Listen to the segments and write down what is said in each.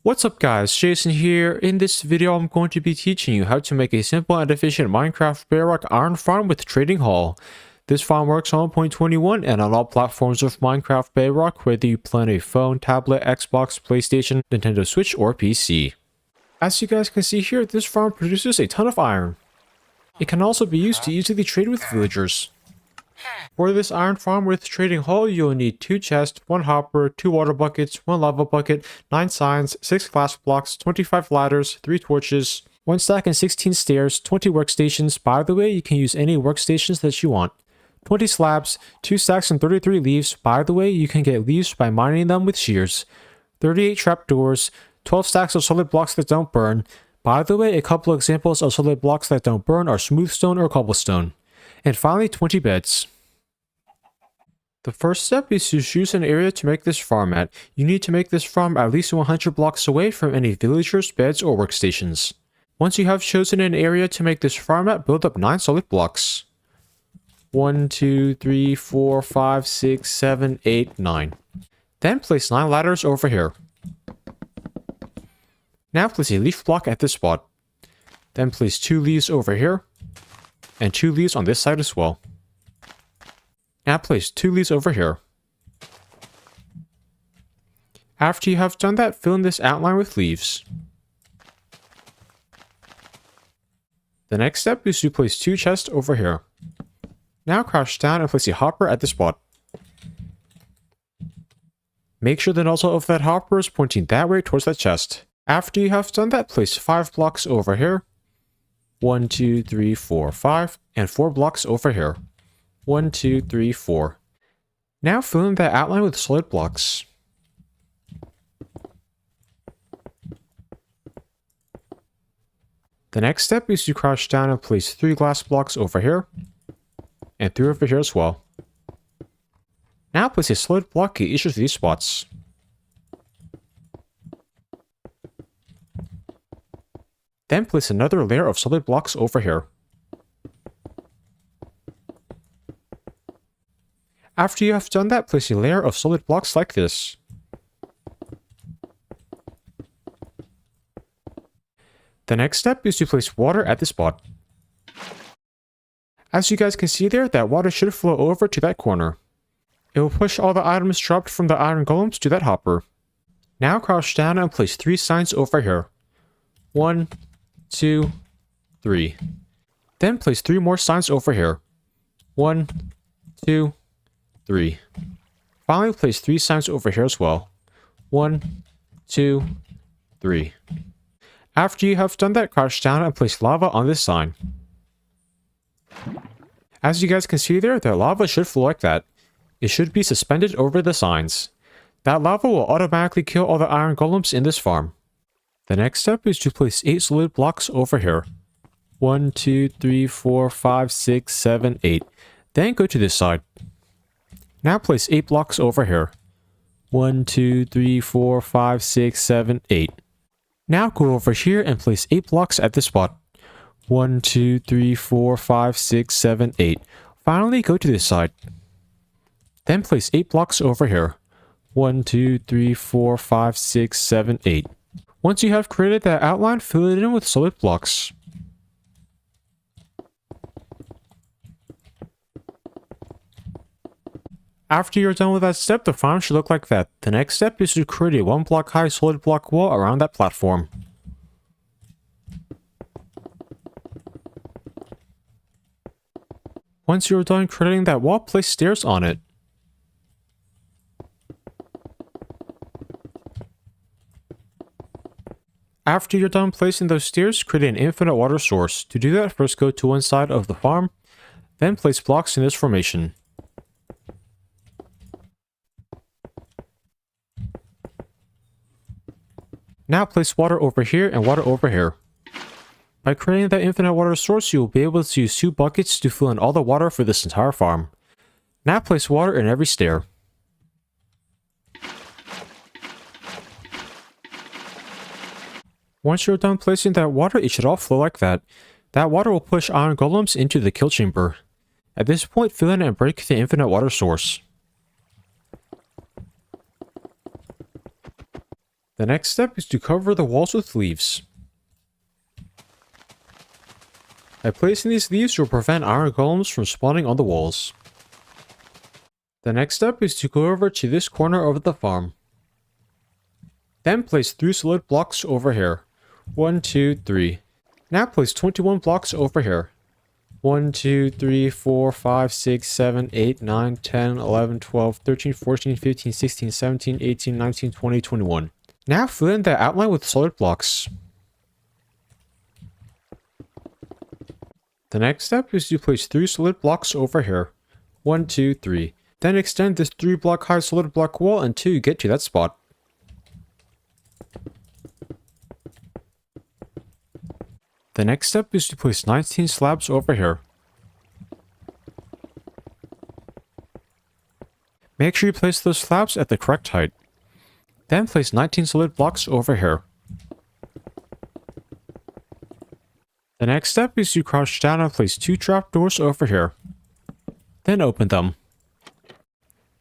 What's up guys, Jason here. In this video I'm going to be teaching you how to make a simple and efficient Minecraft Bedrock iron farm with trading hall. This farm works on 1.21 and on all platforms of Minecraft Bedrock, whether you play on a phone, tablet, Xbox, PlayStation, Nintendo Switch, or PC. As you guys can see here, this farm produces a ton of iron. It can also be used to easily trade with villagers. For this iron farm with trading hall, you'll need 2 chests, 1 hopper, 2 water buckets, 1 lava bucket, 9 signs, 6 glass blocks, 25 ladders, 3 torches, 1 stack and 16 stairs, 20 workstations. By the way, you can use any workstations that you want. 20 slabs, 2 stacks and 33 leaves. By the way, you can get leaves by mining them with shears. 38 trapdoors, 12 stacks of solid blocks that don't burn. By the way, a couple of examples of solid blocks that don't burn are smooth stone or cobblestone. And finally, 20 beds. The first step is to choose an area to make this farm at. You need to make this farm at least 100 blocks away from any villagers, beds, or workstations. Once you have chosen an area to make this farm at, build up 9 solid blocks. 1, 2, 3, 4, 5, 6, 7, 8, 9. Then place 9 ladders over here. Now place a leaf block at this spot. Then place 2 leaves over here. And 2 leaves on this side as well. Now place 2 leaves over here. After you have done that, fill in this outline with leaves. The next step is to place 2 chests over here. Now crouch down and place a hopper at this spot. Make sure the nozzle of that hopper is pointing that way towards that chest. After you have done that, place 5 blocks over here. 1, 2, 3, 4, 5, and 4 blocks over here. 1, 2, 3, 4. Now fill in that outline with solid blocks. The next step is to crouch down and place 3 glass blocks over here, and 3 over here as well. Now place a solid block at each of these spots. Then place another layer of solid blocks over here. After you have done that, place a layer of solid blocks like this. The next step is to place water at this spot. As you guys can see there, that water should flow over to that corner. It will push all the items dropped from the iron golems to that hopper. Now crouch down and place 3 signs over here. 1, 2, 3. Then place 3 more signs over here. 1, 2, 3. Finally, place 3 signs over here as well. 1, 2, 3. After you have done that, crouch down and place lava on this sign. As you guys can see there, the lava should flow like that. It should be suspended over the signs. That lava will automatically kill all the iron golems in this farm. The next step is to place 8 solid blocks over here. 1, 2, 3, 4, 5, 6, 7, 8. Then go to this side. Now place 8 blocks over here. 1, 2, 3, 4, 5, 6, 7, 8. Now go over here and place 8 blocks at this spot. 1, 2, 3, 4, 5, 6, 7, 8. Finally, go to this side. Then place 8 blocks over here. 1, 2, 3, 4, 5, 6, 7, 8. Once you have created that outline, fill it in with solid blocks. After you're done with that step, the farm should look like that. The next step is to create a 1 block high solid block wall around that platform. Once you're done creating that wall, place stairs on it. After you're done placing those stairs, create an infinite water source. To do that, first go to one side of the farm, then place blocks in this formation. Now place water over here and water over here. By creating that infinite water source, you will be able to use 2 buckets to fill in all the water for this entire farm. Now place water in every stair. Once you're done placing that water, it should all flow like that. That water will push iron golems into the kill chamber. At this point, fill in and break the infinite water source. The next step is to cover the walls with leaves. By placing these leaves, you'll prevent iron golems from spawning on the walls. The next step is to go over to this corner of the farm. Then place 3 solid blocks over here. 1, 2, 3. Now place 21 blocks over here. 1, 2, 3, 4, 5, 6, 7, 8, 9, 10, 11, 12, 13, 14, 15, 16, 17, 18, 19, 20, 21. Now fill in the outline with solid blocks. The next step is to place 3 solid blocks over here. 1, 2, 3. Then extend this 3 block high solid block wall until you get to that spot. The next step is to place 19 slabs over here. Make sure you place those slabs at the correct height. Then place 19 solid blocks over here. The next step is to crouch down and place 2 trapdoors over here. Then open them.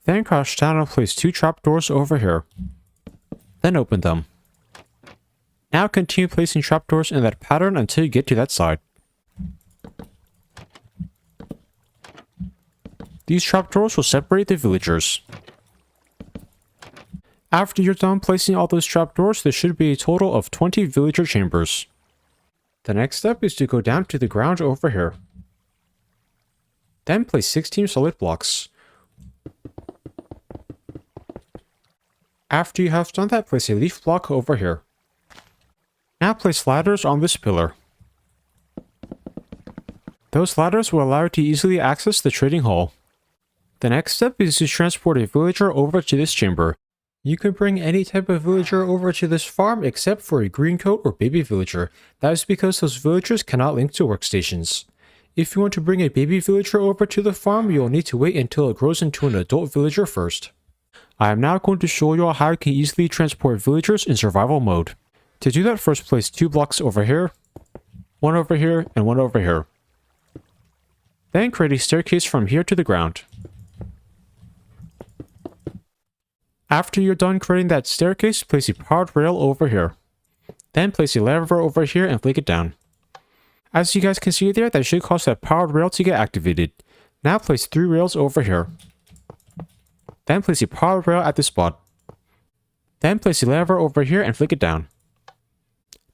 Then crouch down and place 2 trapdoors over here. Then open them. Now continue placing trapdoors in that pattern until you get to that side. These trapdoors will separate the villagers. After you're done placing all those trapdoors, there should be a total of 20 villager chambers. The next step is to go down to the ground over here. Then place 16 solid blocks. After you have done that, place a leaf block over here. Now place ladders on this pillar. Those ladders will allow you to easily access the trading hall. The next step is to transport a villager over to this chamber. You can bring any type of villager over to this farm except for a green coat or baby villager. That is because those villagers cannot link to workstations. If you want to bring a baby villager over to the farm, you will need to wait until it grows into an adult villager first. I am now going to show you how you can easily transport villagers in survival mode. To do that, first place 2 blocks over here, 1 over here, and 1 over here. Then create a staircase from here to the ground. After you're done creating that staircase, place a powered rail over here. Then place a lever over here and flick it down. As you guys can see there, that should cause that powered rail to get activated. Now place 3 rails over here. Then place a powered rail at this spot. Then place a lever over here and flick it down.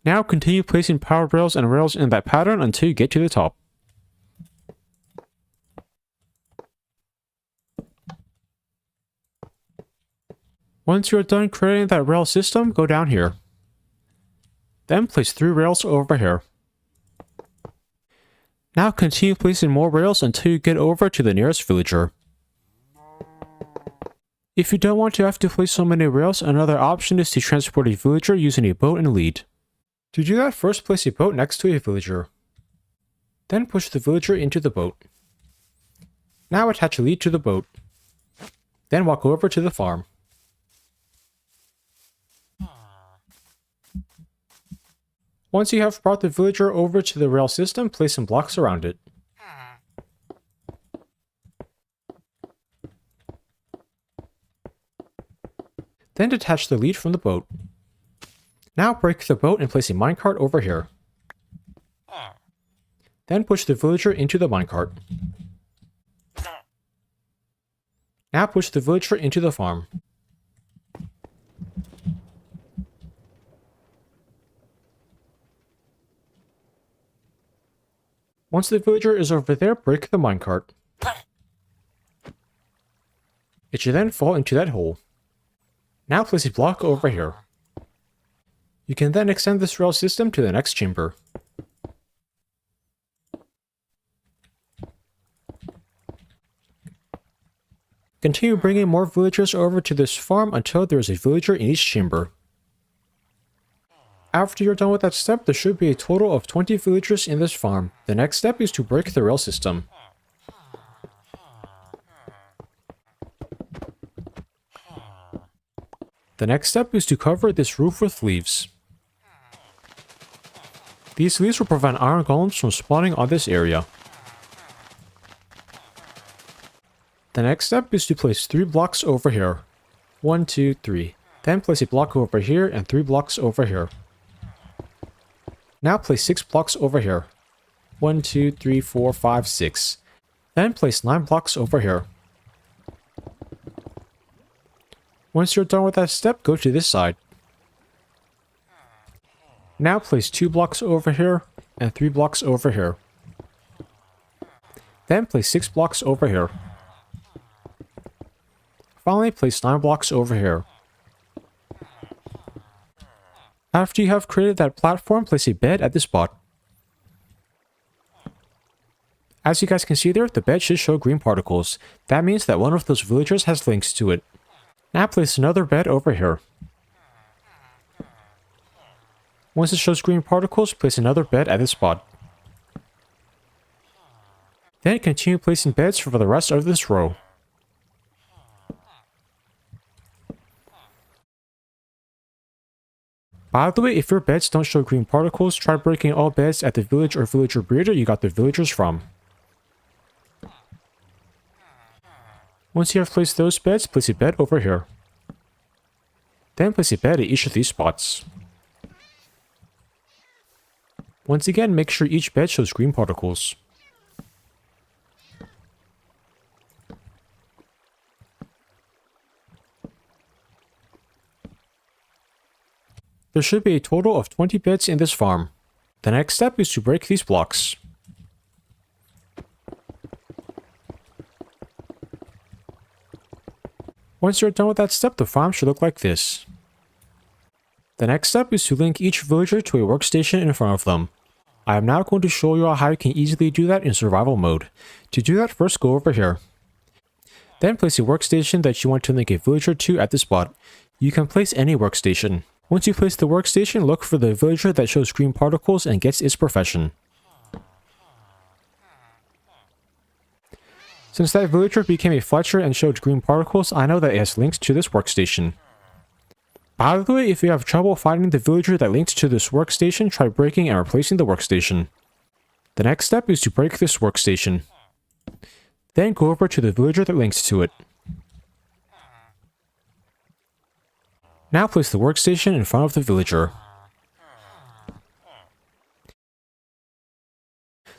Now continue placing powered rails and rails in that pattern until you get to the top. Once you're done creating that rail system, go down here. Then place 3 rails over here. Now continue placing more rails until you get over to the nearest villager. If you don't want to have to place so many rails, another option is to transport a villager using a boat and a lead. To do that, first place a boat next to a villager. Then push the villager into the boat. Now attach a lead to the boat. Then walk over to the farm. Once you have brought the villager over to the rail system, place some blocks around it. Then detach the lead from the boat. Now break the boat and place a minecart over here. Then push the villager into the minecart. Now push the villager into the farm. Once the villager is over there, break the minecart. It should then fall into that hole. Now place a block over here. You can then extend this rail system to the next chamber. Continue bringing more villagers over to this farm until there is a villager in each chamber. After you're done with that step, there should be a total of 20 villagers in this farm. The next step is to break the rail system. The next step is to cover this roof with leaves. These leaves will prevent iron golems from spawning on this area. The next step is to place 3 blocks over here. 1, 2, 3. Then place a block over here and 3 blocks over here. Now place 6 blocks over here. 1, 2, 3, 4, 5, 6. Then place 9 blocks over here. Once you're done with that step, go to this side. Now place 2 blocks over here and 3 blocks over here. Then place 6 blocks over here. Finally, place 9 blocks over here. After you have created that platform, place a bed at this spot. As you guys can see there, the bed should show green particles. That means that one of those villagers has links to it. Now place another bed over here. Once it shows green particles, place another bed at this spot. Then continue placing beds for the rest of this row. By the way, if your beds don't show green particles, try breaking all beds at the village or villager breeder you got the villagers from. Once you have placed those beds, place a bed over here. Then place a bed at each of these spots. Once again, make sure each bed shows green particles. There should be a total of 20 beds in this farm. The next step is to break these blocks. Once you're done with that step, the farm should look like this. The next step is to link each villager to a workstation in front of them. I am now going to show you how you can easily do that in survival mode. To do that, first go over here. Then place a workstation that you want to link a villager to at this spot. You can place any workstation. Once you place the workstation, look for the villager that shows green particles and gets its profession. Since that villager became a Fletcher and showed green particles, I know that it has links to this workstation. By the way, if you have trouble finding the villager that links to this workstation, try breaking and replacing the workstation. The next step is to break this workstation. Then go over to the villager that links to it. Now place the workstation in front of the villager.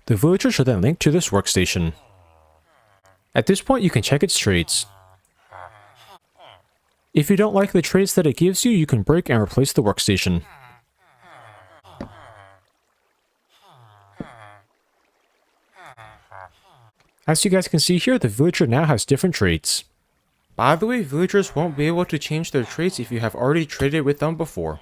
The villager should then link to this workstation. At this point, you can check its traits. If you don't like the traits that it gives you, you can break and replace the workstation. As you guys can see here, the villager now has different traits. By the way, villagers won't be able to change their traits if you have already traded with them before.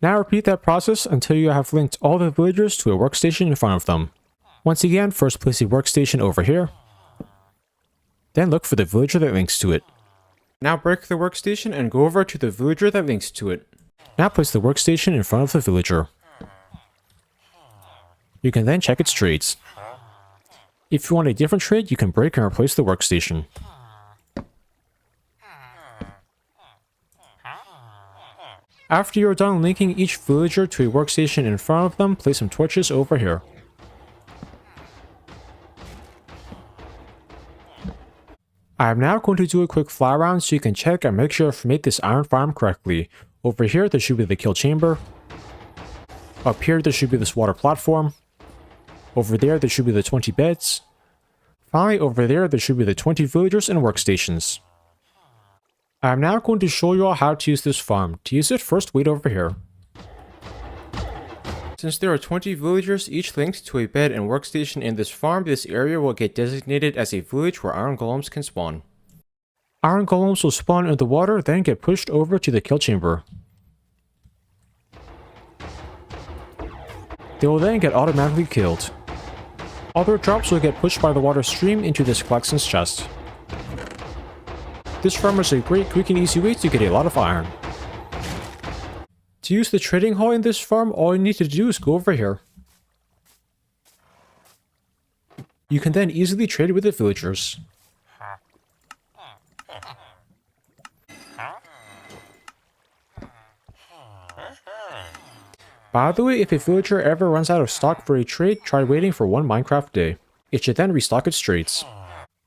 Now repeat that process until you have linked all the villagers to a workstation in front of them. Once again, first place a workstation over here. Then look for the villager that links to it. Now break the workstation and go over to the villager that links to it. Now place the workstation in front of the villager. You can then check its traits. If you want a different trait, you can break and replace the workstation. After you are done linking each villager to a workstation in front of them, place some torches over here. I am now going to do a quick fly around so you can check and make sure I've made this iron farm correctly. Over here there should be the kill chamber. Up here there should be this water platform. Over there should be the 20 beds. Finally over there should be the 20 villagers and workstations. I am now going to show you all how to use this farm. To use it, first wait over here. Since there are 20 villagers each linked to a bed and workstation in this farm, this area will get designated as a village where iron golems can spawn. Iron golems will spawn in the water, then get pushed over to the kill chamber. They will then get automatically killed. Other drops will get pushed by the water stream into this collection's chest. This farm is a great quick and easy way to get a lot of iron. To use the trading hall in this farm, all you need to do is go over here. You can then easily trade with the villagers. By the way, if a villager ever runs out of stock for a trade, try waiting for one Minecraft day. It should then restock its trades.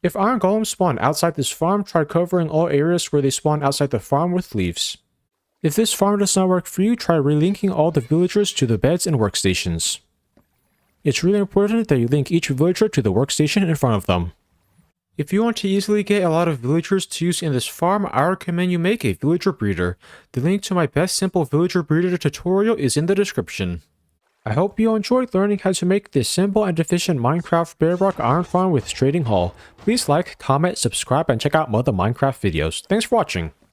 If iron golems spawn outside this farm, try covering all areas where they spawn outside the farm with leaves. If this farm does not work for you, try relinking all the villagers to the beds and workstations. It's really important that you link each villager to the workstation in front of them. If you want to easily get a lot of villagers to use in this farm, I recommend you make a villager breeder. The link to my best simple villager breeder tutorial is in the description. I hope you enjoyed learning how to make this simple and efficient Minecraft Bedrock iron farm with trading hall. Please like, comment, subscribe, and check out more other Minecraft videos. Thanks for watching.